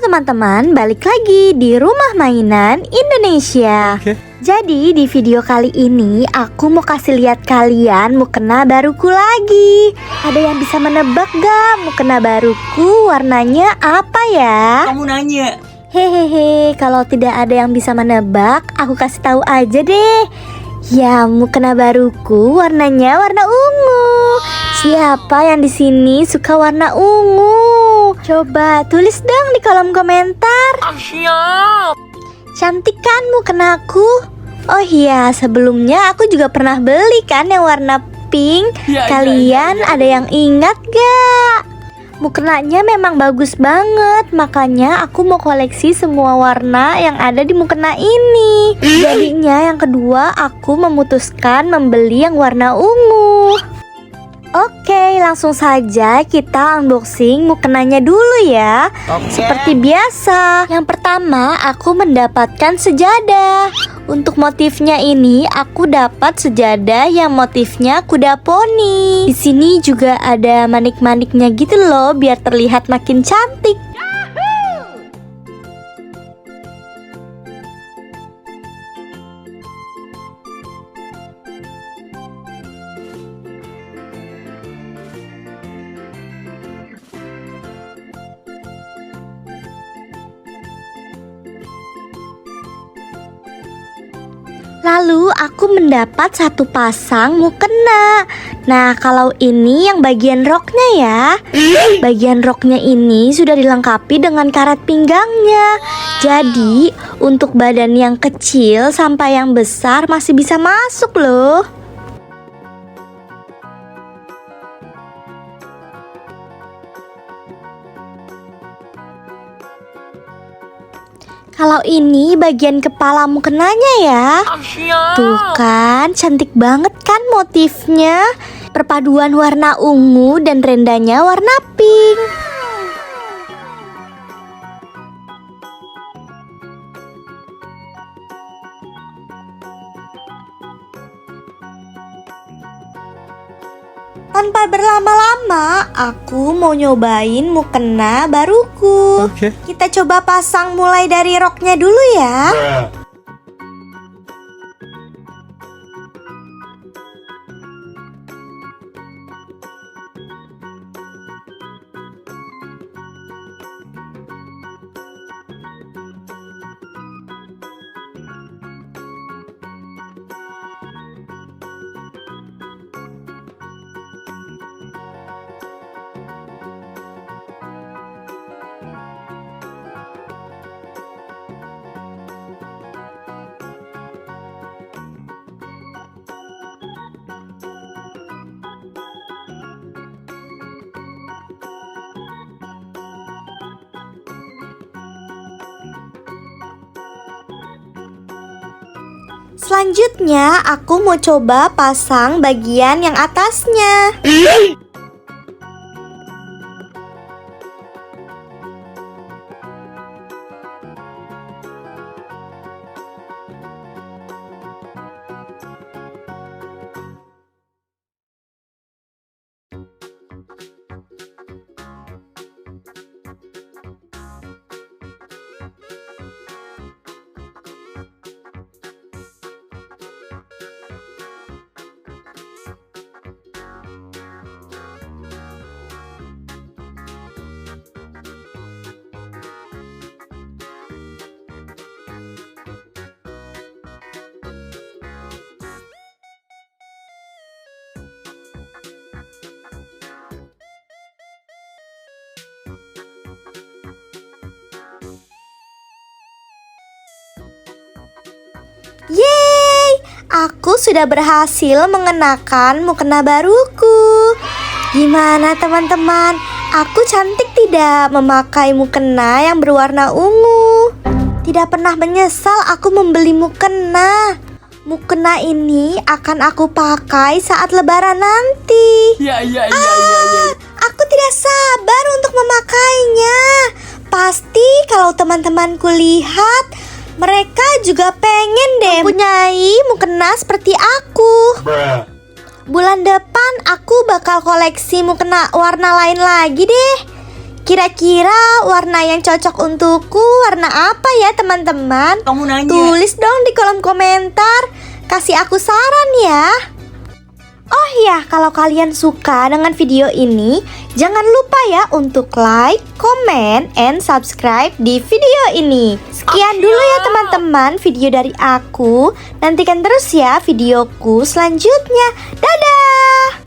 teman-teman, balik lagi di Rumah Mainan Indonesia. Jadi di video kali ini aku mau kasih lihat kalian mukena baruku lagi. Ada yang bisa menebak gak mukena baruku warnanya apa ya? Kamu nanya. Hehehe, kalau tidak ada yang bisa menebak, aku kasih tahu aja deh. Ya, mukena baruku warnanya warna ungu. Siapa yang di sini suka warna ungu? Coba tulis dong di kolom komentar. Siap. Cantik kan mukenaku? Oh iya, sebelumnya aku juga pernah beli kan yang warna pink. Kalian ada yang ingat gak? Mukenanya memang bagus banget, makanya aku mau koleksi semua warna yang ada di mukena ini. Jadinya yang kedua aku memutuskan membeli yang warna ungu. Oke, langsung saja kita unboxing mukenanya dulu ya. Seperti biasa, yang pertama aku mendapatkan sejadah. Untuk motifnya ini aku dapat sejadah yang motifnya kuda poni. Di sini juga ada manik-maniknya gitu loh, biar terlihat makin cantik. Lalu aku mendapat satu pasang mukena. Nah, kalau ini yang bagian roknya ya. Bagian roknya ini sudah dilengkapi dengan karat pinggangnya. Jadi, untuk badan yang kecil sampai yang besar masih bisa masuk loh. Kalau ini bagian kepala mukenanya ya. Tuh kan, cantik banget kan motifnya. Perpaduan warna ungu dan rendanya warna pink. Tanpa berlama-lama, aku mau nyobain mukena baruku. Kita coba pasang mulai dari roknya dulu ya. Selanjutnya aku mau coba pasang bagian yang atasnya. Yeay, aku sudah berhasil mengenakan mukena baruku. Gimana teman-teman? Aku cantik tidak memakai mukena yang berwarna ungu? Tidak pernah menyesal aku membeli mukena. Mukena ini akan aku pakai saat lebaran nanti. Ya. Aku tidak sabar untuk memakainya. Pasti kalau teman-temanku lihat, mereka juga pengen deh mempunyai mukena seperti aku. Bulan depan aku bakal koleksi mukena warna lain lagi deh. Kira-kira warna yang cocok untukku warna apa ya teman-teman? Kamu nanya. Tulis dong di kolom komentar. Kasih aku saran ya. Oh ya, kalau kalian suka dengan video ini, jangan lupa ya untuk like, comment, and subscribe di video ini. Sekian dulu ya teman-teman video dari aku. Nantikan terus ya videoku selanjutnya. Dadah!